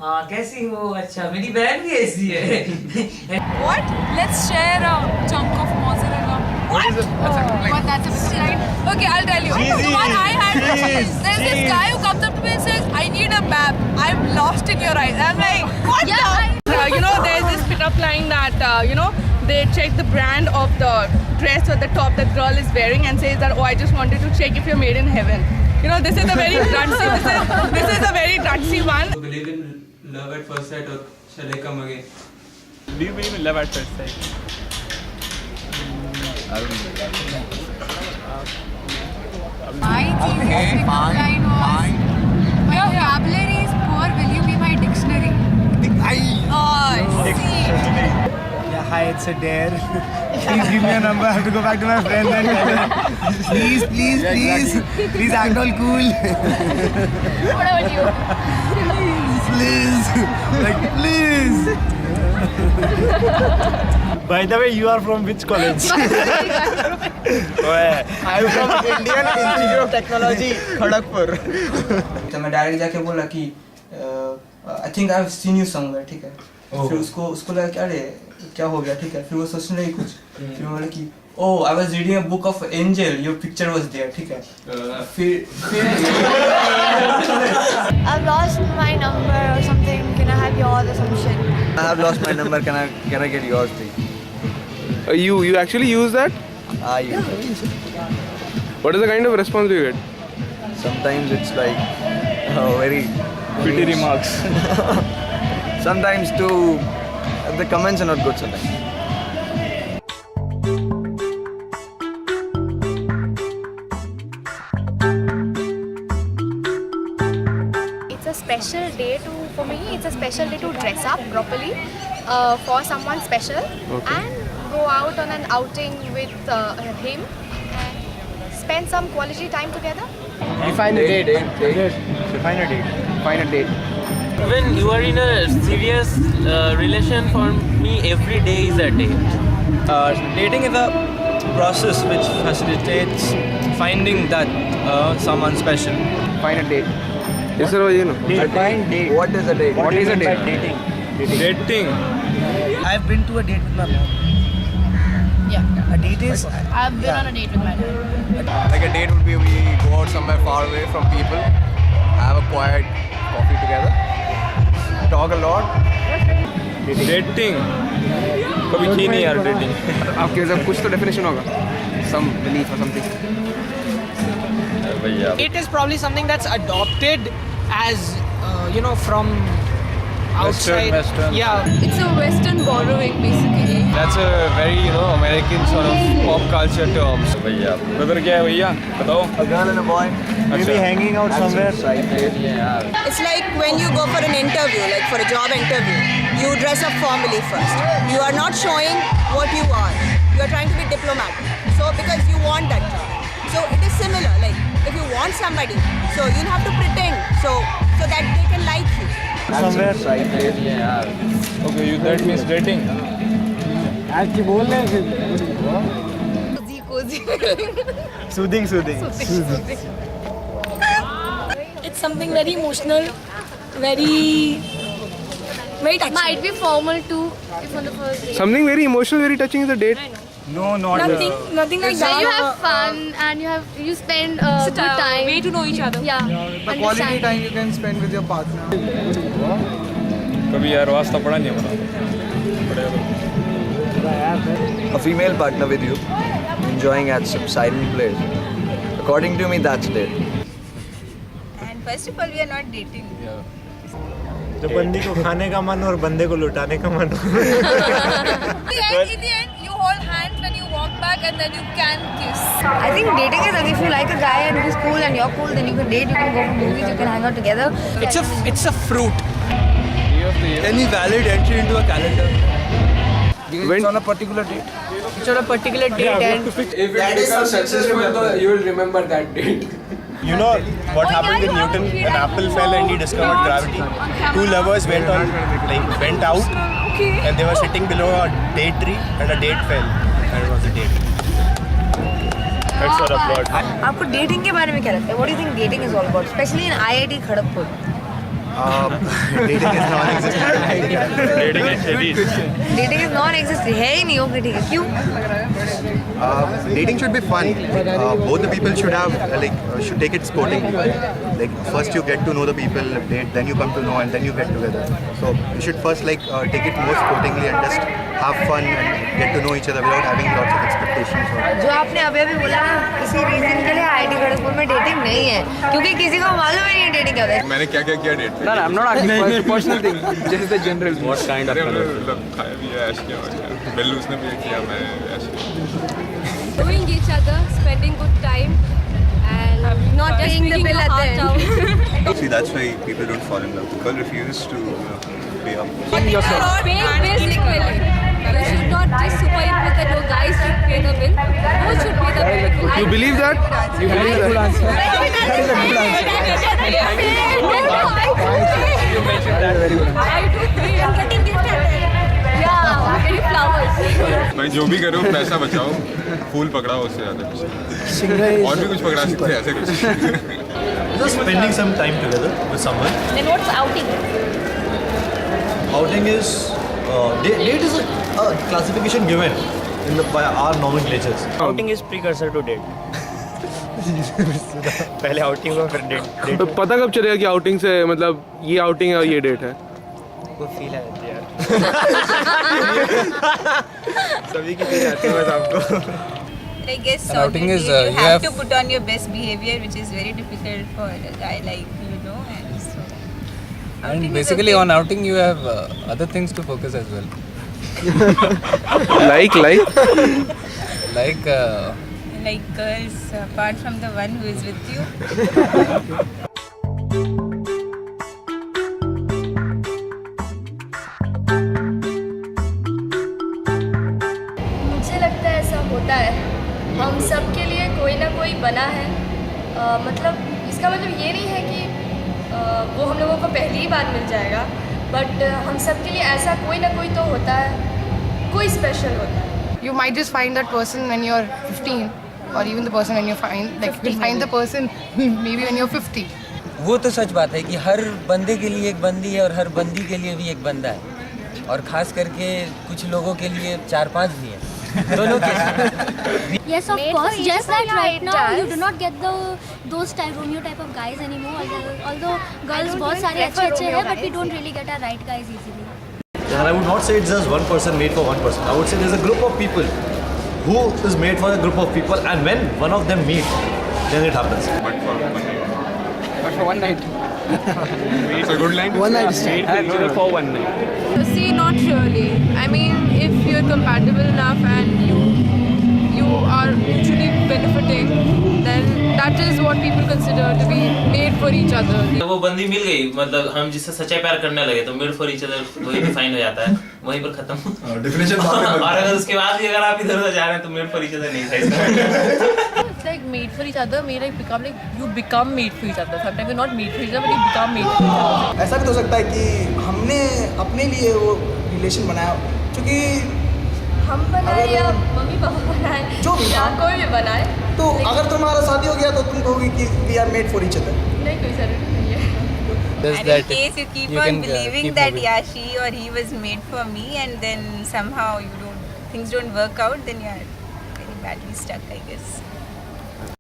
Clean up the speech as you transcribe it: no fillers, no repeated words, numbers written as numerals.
हाँ कैसी हो? अच्छा मेरी बहन भी ऐसी है. What? Let's share a chunk of mozzarella. What? What? That's a bit right. Okay, I'll tell you. The one I had. There's this guy who comes up to me and says, "I need a map. I'm lost in your eyes." I'm like, what? You know, there's this pickup line that they check the brand of the dress or the top that girl is wearing and says that, "Oh, I just wanted to check if you're made in heaven." You know, this is a very gutsy. This is a very gutsy one. Do you believe in love at first sight or shall I come again? Do you believe in love at first sight? I don't know. My team is pickup line was, "My vocabulary is poor. Will you be my dictionary?" Oh, see. Yeah, hi, it's a dare. Please give me a number. I have to go back to my friends and tell them. Please, please, please. Please act all cool. What about you? Please. Like, please. By the way, you are from which college? I'm from Indian Institute of Technology, Kharagpur. तो मैं direct जाके बोला कि I think I have seen you somewhere. ठीक है. फिर उसको लगा क्या रे क्या हो गया. ठीक है. फिर वो सोचने लगी कुछ. फिर मैं बोला कि oh I was reading a book of angel, your picture was there. ठीक है. फिर I've lost my number or something. Can I have yours or some shit? I have lost my number. Can I get yours, please? You actually use that? I use it. What is the kind of response you get? Sometimes it's like very Pity remarks. Sometimes too, the comments are not good sometimes. It's a special day for me. It's a special day to dress up properly for someone special and go out on an outing with him and spend some quality time together. Define a date. Define a date. Find a date. When you are in a serious relation, for me every day is a date. Dating is a process which facilitates finding that someone special. Find a date. Yes sir, you know. Define date. What is a date? What is a date? Dating. Dating. I've been to a date with my mom. Yeah. A date is. I've been on a date with my dad. Like a date would be we go out somewhere far away from people, have a quiet coffee together, talk a lot. Dating. कभी की नहीं यार dating. आपके जब कुछ तो definition होगा. Some belief or something. It is probably something that's adopted as from outside. Western. Yeah. It's a Western borrowing basically. That's a very American sort of pop culture term. भैया. Brother क्या है भैया? बताओ. A girl and a boy. Maybe hanging out somewhere. It's like when you go for an interview, like for a job interview, you dress up formally first. You are not showing what you are. You are trying to be diplomatic. So because you want that job. So it is similar. Like if you want somebody, so you'll have to pretend so that they can like you. Somewhere. Okay, that means dating. Actually, बोल रहे हैं. Cozy. Soothing. It's something very emotional, very touching. Might be formal too, if on the first date. Something very emotional, very touching is a date. No, not. Nothing like that. You have fun and you spend good time. Way to know each other. Yeah. The quality time you can spend with your partner. कभी यार वास्ता पड़ा नहीं हमारा. A female partner with you, enjoying at some silent place. According to me, that's date. And first of all, we are not dating. जब बंदी को खाने का मन और बंदे को लुटाने का मन हो. In the end, you hold hands when you walk back and then you can kiss. I think dating is like if you like a guy and he's cool and you're cool, then you can date, you can go for movies, you can hang out together. It's a fruit. Any valid entry into a calendar? It's on a particular date. It's on a particular date and If that is successful, you will remember that date. You know what happened with Newton? When apple fell and he discovered gravity. Two lovers went out and they were sitting below a date tree and a date fell and it was a date. That's all applaud. आपको dating के बारे में क्या लगता है? What do you think dating is all about, especially in IIT Kharagpur? Dating is non-existent. Dating is shitty. Dating is non-existent. है ही नहीं, okay ठीक है. क्यों? Dating should be fun. Both the people should have should take it sportingly. Like first you get to know the people, date, then you come to know, and then you get together. So you should first take it more sportingly and just have fun and get to know each other without having lots of expectations. जो आपने अभी बोला ना, किसी reason के लिए IIT Kharagpur में dating नहीं है, क्योंकि किसी को मालूम ही नहीं है डेटिंग क्या होता है. मैंने क्या क्या किया date? No, I'm not asking for a personal thing. Just the general. What kind of color? खाया भी है, ऐश किया हुआ. बिल्लू उसने भी किया, मैं ऐश किया. Knowing each other, spending good time, and Not paying the bill at the end. See, that's why people don't fall in love. People refuse to pay up. pay bills equally. You should not just super in with that no guys should pay the bill. Who should pay the bill? You believe that? You believe that? I do think I'm getting gifted. Yeah, I'm getting flowers. मैं जो भी करूँ पैसा बचाओ, फूल पकड़ाओ उससे ज़्यादा कुछ. और भी कुछ पकड़ा सकते हैं ऐसे कुछ. Just spending some time together with someone. Then what's outing? Outing is date is a classification given by our nomenclatures. Outing is precursor to date. पहले outing हुआ फिर date. तो पता कब चलेगा कि outing से मतलब ये outing है और ये date है? वो फील आ जाती है यार. सभी की फील आती है बस आपको. I guess An outing is, you you have have- to put on your best behavior, which is very difficult for a guy like you know. And so, outing And is basically okay. on outing you have other things to focus as well. like like girls apart from the one who is with you. मुझे लगता है ऐसा होता है. हम सब के लिए कोई ना कोई बना है. मतलब इसका मतलब ये नहीं है कि वो हम लोगों को पहली ही बार मिल जाएगा, बट हम सब के लिए ऐसा कोई ना कोई तो होता है, कोई स्पेशल होता है. You might just find that person when you're 15, or even the person when you're find the person maybe when you're 50. वो तो सच बात है कि हर बंदे के लिए एक बंदी है और हर बंदी के लिए भी एक बंदा है, और खास करके कुछ लोगों के लिए 4-5 भी है. दोनों के. Yes, of course. Just like right now, you do not get those Romeo type of guys anymore. Although girls बहुत सारे अच्छे हैं, but we don't really get our right guys easily. And I would not say it's just one person made for one person. I would say there's a group of people who is made for a group of people, and when one of them meet, then it happens. But for one night. It's a good line. One night stay. For one night. See, not really. I mean, if you're compatible enough and you are mutually benefiting, then that is what people consider to be made for each other. वो बंदी मिल गई, मतलब हम जिससे सच्चा प्यार करने लगे तो मेड फॉर ईच अदर वही डिफाइन हो जाता है, वहीं पर खत्म. Definition और अगर उसके बाद भी अगर आप इधर उधर जा रहे हैं तो मेड फॉर ईच अदर नहीं था इसका. It's like made for each other, you become made for each other. Sometimes you're not made for each other, but you become made for each other. ऐसा भी तो हो सकता है कि हमने अपने लिए वो रिलेशन बनाया, क्योंकि हम बनाए या मम्मी पापा बनाए, जो भी या कोई भी बनाए, तो अगर तुम्हारा शादी हो गया तो तुम कहोगे कि we are made for each other. नहीं कोई जरूरत नहीं है. And in case you keep on believing that yeah, she or he was made for me, and then somehow things don't work out, then you are very badly stuck, I guess.